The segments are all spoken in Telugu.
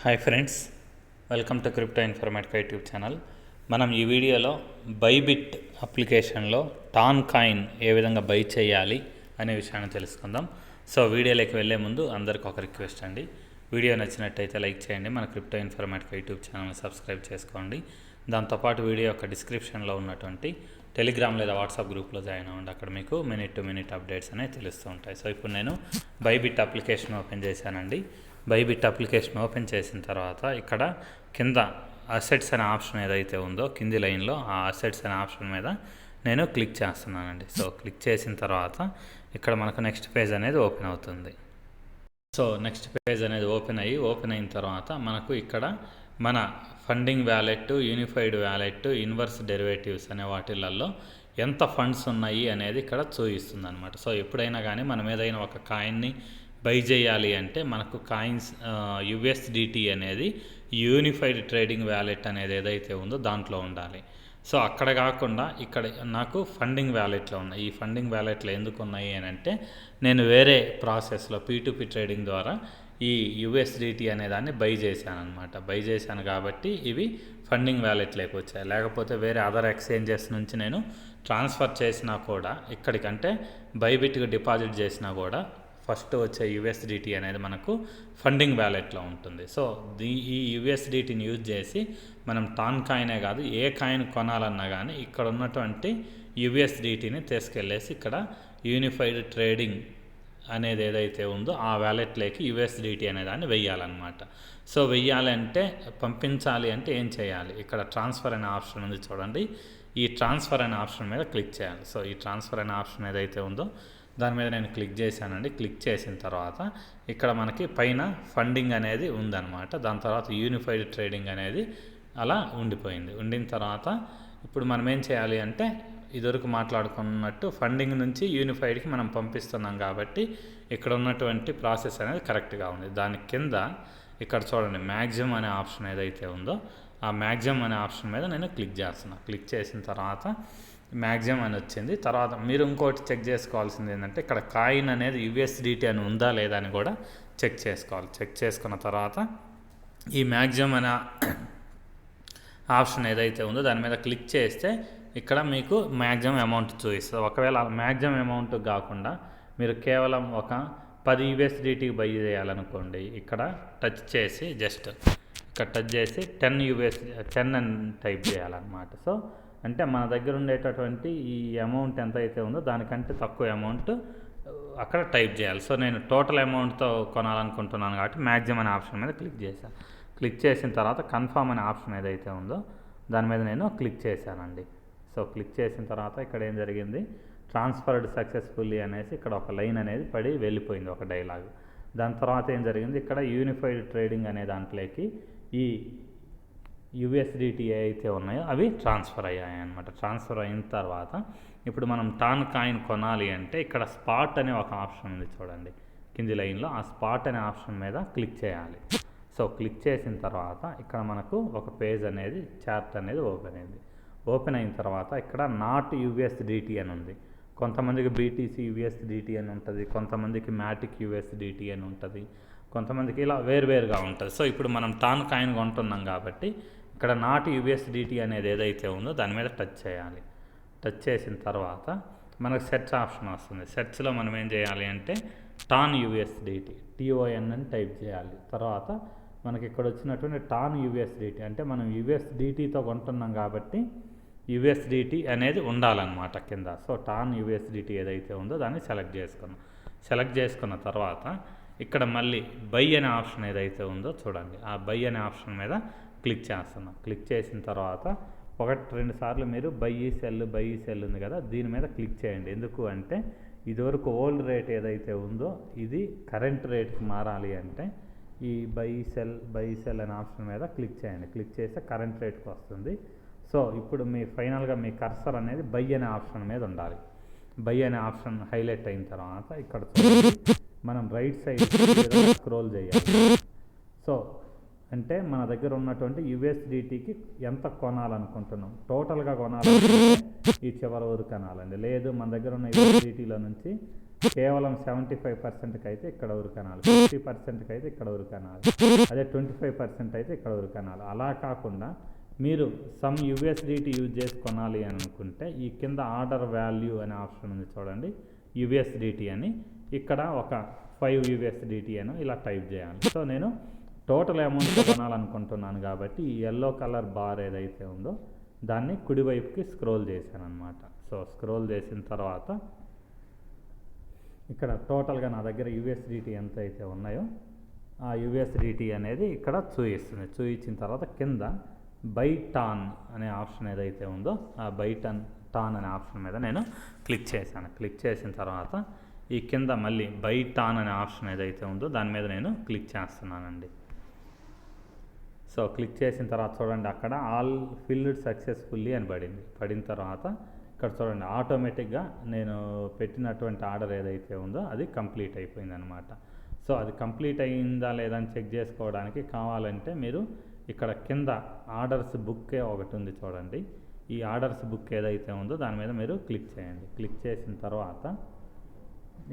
Hi friends, welcome to crypto informatic YouTube channel. మనం ఈ వీడియోలో బైబిట్ అప్లికేషన్లో టాన్ కాయిన్ ఏ విధంగా బై చేయాలి అనే విషయాన్ని తెలుసుకుందాం. సో వీడియోలోకి వెళ్ళే ముందు అందరికి ఒక రిక్వెస్ట్ అండి, వీడియో నచ్చినట్టయితే లైక్ చేయండి, మన క్రిప్టో ఇన్ఫర్మేటిక్ యూట్యూబ్ ఛానల్ని సబ్స్క్రైబ్ చేసుకోండి. దాంతోపాటు వీడియో యొక్క డిస్క్రిప్షన్లో ఉన్నటువంటి టెలిగ్రామ్ లేదా వాట్సాప్ గ్రూప్లో జాయిన్ అవ్వండి. అక్కడ మీకు మినిట్ టు మినిట్ అప్డేట్స్ అనేవి తెలుస్తూ ఉంటాయి. సో ఇప్పుడు నేను బైబిట్ అప్లికేషన్ ఓపెన్ చేశానండి. బైబిట్ అప్లికేషన్ ఓపెన్ చేసిన తర్వాత ఇక్కడ కింద అసెట్స్ అనే ఆప్షన్ ఏదైతే ఉందో కింది లైన్లో ఆ అసెట్స్ అనే ఆప్షన్ మీద నేను క్లిక్ చేస్తున్నానండి. సో క్లిక్ చేసిన తర్వాత ఇక్కడ మనకు నెక్స్ట్ పేజ్ అనేది ఓపెన్ అవుతుంది. సో నెక్స్ట్ పేజ్ అనేది ఓపెన్ అయిన తర్వాత మనకు ఇక్కడ మన funding wallet, unified wallet, inverse derivatives అనే వాటిలలో ఎంత ఫండ్స్ ఉన్నాయి అనేది ఇక్కడ చూపిస్తుంది అనమాట. సో ఎప్పుడైనా కానీ మనం ఏదైనా ఒక కాయిన్ని బై చేయాలి అంటే మనకు కాయిన్స్ యుఎస్డిటీ అనేది యూనిఫైడ్ ట్రేడింగ్ వ్యాలెట్ అనేది ఏదైతే ఉందో దాంట్లో ఉండాలి. సో అక్కడ కాకుండా ఇక్కడ నాకు ఫండింగ్ వ్యాలెట్లో ఉన్నాయి. ఈ ఫండింగ్ వ్యాలెట్లో ఎందుకు ఉన్నాయి అని అంటే నేను వేరే ప్రాసెస్లో P2P ట్రేడింగ్ ద్వారా ఈ యుఎస్డిటీ అనేదాన్ని బై చేశాను అనమాట. బై చేశాను కాబట్టి ఇవి ఫండింగ్ వ్యాలెట్లోకి వచ్చాయి. లేకపోతే వేరే అదర్ ఎక్స్చేంజెస్ నుంచి నేను ట్రాన్స్ఫర్ చేసినా కూడా ఇక్కడికంటే బైబిట్కి డిపాజిట్ చేసినా కూడా ఫస్ట్ వచ్చే యుఎస్డిటీ అనేది మనకు ఫండింగ్ వ్యాలెట్లో ఉంటుంది. సో ఈ యుఎస్డిటీని యూజ్ చేసి మనం టాన్ కాయినే కాదు ఏ కాయిన్ కొనాలన్నా కానీ ఇక్కడ ఉన్నటువంటి యుఎస్డిటీని తీసుకెళ్ళేసి ఇక్కడ యూనిఫైడ్ ట్రేడింగ్ అనేది ఏదైతే ఉందో ఆ వ్యాలెట్లోకి యుఎస్డిటీ అనేదాన్ని వెయ్యాలన్నమాట. సో వెయ్యాలంటే పంపించాలి అంటే ఏం చేయాలి, ఇక్కడ ట్రాన్స్ఫర్ అనే ఆప్షన్ ఉంది చూడండి. ఈ ట్రాన్స్ఫర్ అనే ఆప్షన్ మీద క్లిక్ చేయాలి. సో ఈ ట్రాన్స్ఫర్ అనే ఆప్షన్ ఏదైతే ఉందో దాని మీద నేను క్లిక్ చేశానండి. క్లిక్ చేసిన తర్వాత ఇక్కడ మనకి పైన ఫండింగ్ అనేది ఉందన్నమాట. దాని తర్వాత యూనిఫైడ్ ట్రేడింగ్ అనేది అలా ఉండిన తర్వాత ఇప్పుడు మనం ఏం చేయాలి అంటే ఇదివరకు మాట్లాడుకున్నట్టు ఫండింగ్ నుంచి యూనిఫైడ్కి మనం పంపిస్తున్నాం కాబట్టి ఇక్కడ ఉన్నటువంటి ప్రాసెస్ అనేది కరెక్ట్గా ఉంది. దాని కింద ఇక్కడ చూడండి మ్యాక్సిమం అనే ఆప్షన్ ఏదైతే ఉందో ఆ మ్యాక్సిమం అనే ఆప్షన్ మీద నేను క్లిక్ చేస్తున్నాను. క్లిక్ చేసిన తర్వాత మ్యాక్సిమం అని వచ్చింది. తర్వాత మీరు ఇంకోటి చెక్ చేసుకోవాల్సింది ఏంటంటే ఇక్కడ కాయిన్ అనేది యుఎస్డిటీ అని ఉందా లేదా అని కూడా చెక్ చేసుకోవాలి. చెక్ చేసుకున్న తర్వాత ఈ మ్యాక్సిమం అనే ఆప్షన్ ఏదైతే ఉందో దాని మీద క్లిక్ చేస్తే ఇక్కడ మీకు మ్యాక్సిమం అమౌంట్ చూపిస్తుంది. ఒకవేళ మ్యాక్సిమం అమౌంట్ కాకుండా మీరు కేవలం ఒక 10 యుఎస్డిటీకి బై చేయాలనుకోండి, ఇక్కడ టచ్ చేసి జస్ట్ ఇక్కడ టచ్ చేసి 10 అని టైప్ చేయాలన్నమాట. సో అంటే మన దగ్గర ఉండేటటువంటి ఈ అమౌంట్ ఎంత అయితే ఉందో దానికంటే తక్కువ అమౌంట్ అక్కడ టైప్ చేయాలి. సో నేను టోటల్ అమౌంట్తో కొనాలనుకుంటున్నాను కాబట్టి మ్యాక్సిమం అనే ఆప్షన్ మీద క్లిక్ చేశాను. క్లిక్ చేసిన తర్వాత కన్ఫర్మ్ అనే ఆప్షన్ ఏదైతే ఉందో దాని మీద నేను క్లిక్ చేశానండి. సో క్లిక్ చేసిన తర్వాత ఇక్కడ ఏం జరిగింది, ట్రాన్స్ఫర్డ్ సక్సెస్ఫుల్లీ అనేసి ఇక్కడ ఒక లైన్ అనేది పడి వెళ్ళిపోయింది, ఒక డైలాగ్. దాని తర్వాత ఏం జరిగింది, ఇక్కడ యూనిఫైడ్ ట్రేడింగ్ అనే దాంట్లోకి ఈ యుఎస్డిటీ అయితే ఉన్నాయో అవి ట్రాన్స్ఫర్ అయ్యాయి అనమాట. ట్రాన్స్ఫర్ అయిన తర్వాత ఇప్పుడు మనం టాన్ కాయిన్ కొనాలి అంటే ఇక్కడ స్పాట్ అనే ఒక ఆప్షన్ ఉంది చూడండి కింది లైన్లో. ఆ స్పాట్ అనే ఆప్షన్ మీద క్లిక్ చేయాలి. సో క్లిక్ చేసిన తర్వాత ఇక్కడ మనకు ఒక పేజ్ అనేది చార్ట్ అనేది ఓపెన్ అయింది. ఓపెన్ అయిన తర్వాత ఇక్కడ నాట్ యుఎస్డిటీ అని ఉంది. కొంతమందికి బీటీసీ యుఎస్డిటీ అని ఉంటుంది, కొంతమందికి మ్యాటిక్ యుఎస్డిటీ అని ఉంటుంది, కొంతమందికి ఇలా వేరువేరుగా ఉంటుంది. సో ఇప్పుడు మనం టాన్ కాయిన్ కొంటున్నాం కాబట్టి ఇక్కడ నాట్ యుఎస్డిటీ అనేది ఏదైతే ఉందో దాని మీద టచ్ చేయాలి. టచ్ చేసిన తర్వాత మనకు సెర్చ్ ఆప్షన్ వస్తుంది. సెర్చ్లో మనం ఏం చేయాలి అంటే టాన్ యుఎస్డిటీ TON అని టైప్ చేయాలి. తర్వాత మనకి ఇక్కడ వచ్చినటువంటి టాన్ యుఎస్డిటీ అంటే మనం యుఎస్డిటీతో కొంటున్నాం కాబట్టి యుఎస్డిటీ అనేది ఉండాలన్నమాట కింద. సో టాన్ యుఎస్డిటీ ఏదైతే ఉందో దాన్ని సెలెక్ట్ చేసుకున్న తర్వాత ఇక్కడ మళ్ళీ బై అనే ఆప్షన్ ఏదైతే ఉందో చూడండి, ఆ బై అనే ఆప్షన్ మీద క్లిక్ చేస్తున్నాం. క్లిక్ చేసిన తర్వాత 1-2 సార్లు మీరు బై సెల్ ఉంది కదా, దీని మీద క్లిక్ చేయండి. ఎందుకు అంటే ఇదివరకు ఓల్డ్ రేట్ ఏదైతే ఉందో ఇది కరెంట్ రేట్కి మారాలి అంటే ఈ బై సెల్ అనే ఆప్షన్ మీద క్లిక్ చేయండి. క్లిక్ చేస్తే కరెంట్ రేట్కి వస్తుంది. సో ఇప్పుడు మీ ఫైనల్గా మీ కర్సర్ అనేది బై అనే ఆప్షన్ మీద ఉండాలి. బై అనే ఆప్షన్ హైలైట్ అయిన తర్వాత ఇక్కడ మనం రైట్ సైడ్ స్క్రోల్ చేయాలి. సో అంటే మన దగ్గర ఉన్నటువంటి యుఎస్డిటీకి ఎంత కొనాలనుకుంటున్నాం, టోటల్గా కొనాలంటే ఈ చివరి వరకు కొనాలండి. లేదు మన దగ్గర ఉన్న యుఎస్డిటీలో నుంచి కేవలం 75%కి అయితే ఇక్కడ ఉరకనాలి, 50%కి అయితే ఇక్కడ ఉరకనాలి, అదే 25% అయితే ఇక్కడ ఉరకనాలి. అలా కాకుండా మీరు సమ్ యూఎస్డిటీ యూజ్ చేసి కొనాలి అని అనుకుంటే ఈ కింద ఆర్డర్ వాల్యూ అనే ఆప్షన్ ఉంది చూడండి, యూఎస్డిటీ అని. ఇక్కడ ఒక 5 యూఎస్డిటీ అని ఇలా టైప్ చేయాలి. సో నేను టోటల్ అమౌంట్ కొనాలనుకుంటున్నాను కాబట్టి ఈ ఎల్లో కలర్ బార్ ఏదైతే ఉందో దాన్ని కుడివైపుకి స్క్రోల్ చేశాను అనమాట. సో స్క్రోల్ చేసిన తర్వాత ఇక్కడ టోటల్గా నా దగ్గర యూఎస్డిటీ ఎంత అయితే ఉన్నాయో ఆ యూఎస్డిటీ అనేది ఇక్కడ చూపిస్తుంది. చూపించిన తర్వాత కింద బై టాన్ అనే ఆప్షన్ ఏదైతే ఉందో ఆ బై టాన్ అనే ఆప్షన్ మీద నేను క్లిక్ చేశాను. క్లిక్ చేసిన తర్వాత ఈ కింద మళ్ళీ బై టాన్ అనే ఆప్షన్ ఏదైతే ఉందో దాని మీద నేను క్లిక్ చేస్తున్నానండి. సో క్లిక్ చేసిన తర్వాత చూడండి అక్కడ ఆల్ ఫిల్డ్ సక్సెస్ఫుల్లీ అని పడిన తర్వాత ఇక్కడ చూడండి ఆటోమేటిక్గా నేను పెట్టినటువంటి ఆర్డర్ ఏదైతే ఉందో అది కంప్లీట్ అయిపోయింది అనమాట. సో అది కంప్లీట్ అయ్యిందా లేదా అని చెక్ చేసుకోవడానికి కావాలంటే మీరు ఇక్కడ కింద ఆర్డర్స్ బుక్ ఒకటి ఉంది చూడండి, ఈ ఆర్డర్స్ బుక్ ఏదైతే ఉందో దాని మీద మీరు క్లిక్ చేయండి. క్లిక్ చేసిన తర్వాత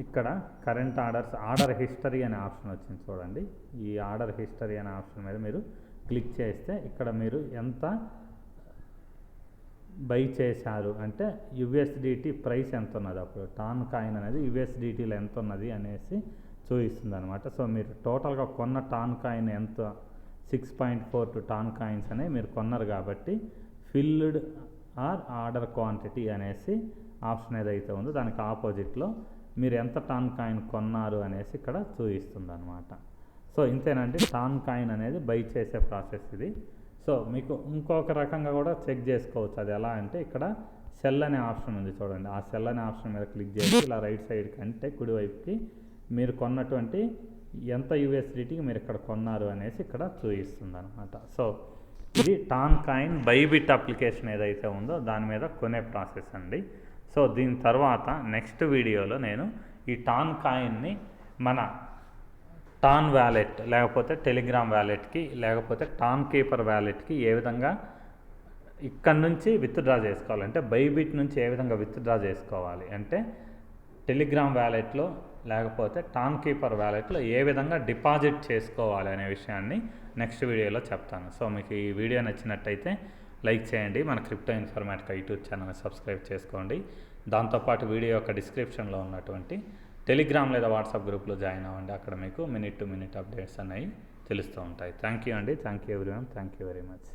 ఇక్కడ కరెంట్ ఆర్డర్ హిస్టరీ అనే ఆప్షన్ వచ్చింది చూడండి, ఈ ఆర్డర్ హిస్టరీ అనే ఆప్షన్ మీద మీరు క్లిక్ చేస్తే ఇక్కడ మీరు ఎంత బై చేశారు అంటే యూఎస్డిటీ ప్రైస్ ఎంత ఉన్నది, అప్పుడు టాన్ కాయిన్ అనేది యూఎస్డిటీలో ఎంత ఉన్నది అనేసి చూపిస్తుంది అనమాట. సో మీరు టోటల్గా కొన్న టాన్ కాయిన్ ఎంత 6.42 టాన్ కాయిన్స్ అనేవి మీరు కొన్నారు కాబట్టి ఫిల్డ్ ఆర్డర్ క్వాంటిటీ అనేసి ఆప్షన్ ఏదైతే ఉందో దానికి ఆపోజిట్లో మీరు ఎంత టాన్ కాయిన్ కొన్నారు అనేసి ఇక్కడ చూపిస్తుంది అనమాట. సో ఇంతేనండి, టాన్ కాయిన్ అనేది బై చేసే ప్రాసెస్ ఇది. సో మీకు ఇంకొక రకంగా కూడా చెక్ చేసుకోవచ్చు. అది ఎలా అంటే ఇక్కడ సెల్ అనే ఆప్షన్ ఉంది చూడండి, ఆ సెల్ అనే ఆప్షన్ మీద క్లిక్ చేసి ఇలా రైట్ సైడ్కి అంటే కుడివైపుకి మీరు కొన్నటువంటి ఎంత యూఎస్డిటీకి మీరు ఇక్కడ కొన్నారు అనేసి ఇక్కడ చూపిస్తుంది అనమాట. సో ఇది టాన్ కాయిన్ బైబిట్ అప్లికేషన్ ఏదైతే ఉందో దాని మీద కొనే ప్రాసెస్ అండి. సో దీని తర్వాత నెక్స్ట్ వీడియోలో నేను ఈ టాన్ కాయిన్ని మన టాన్ వ్యాలెట్ లేకపోతే టెలిగ్రామ్ వ్యాలెట్కి లేకపోతే టాన్ కీపర్ వ్యాలెట్కి ఏ విధంగా ఇక్కడ నుంచి విత్డ్రా చేసుకోవాలంటే బైబిట్ నుంచి ఏ విధంగా విత్డ్రా చేసుకోవాలి అంటే టెలిగ్రామ్ వ్యాలెట్లో లేకపోతే టాన్ కీపర్ వ్యాలెట్లో ఏ విధంగా డిపాజిట్ చేసుకోవాలి అనే విషయాన్ని నెక్స్ట్ వీడియోలో చెప్తాను. సో మీకు ఈ వీడియో నచ్చినట్టయితే లైక్ చేయండి, మన క్రిప్టో ఇన్ఫర్మేటికా యూట్యూబ్ ఛానల్ని సబ్స్క్రైబ్ చేసుకోండి. దాంతోపాటు వీడియో యొక్క డిస్క్రిప్షన్లో ఉన్నటువంటి టెలిగ్రామ్ లేదా వాట్సాప్ గ్రూప్లో జాయిన్ అవ్వండి, అక్కడ మీకు మినిట్ టు మినిట్ అప్డేట్స్ అనేవి తెలుస్తూ ఉంటాయి. థ్యాంక్ యూ అండి, thank you everyone, thank you very much.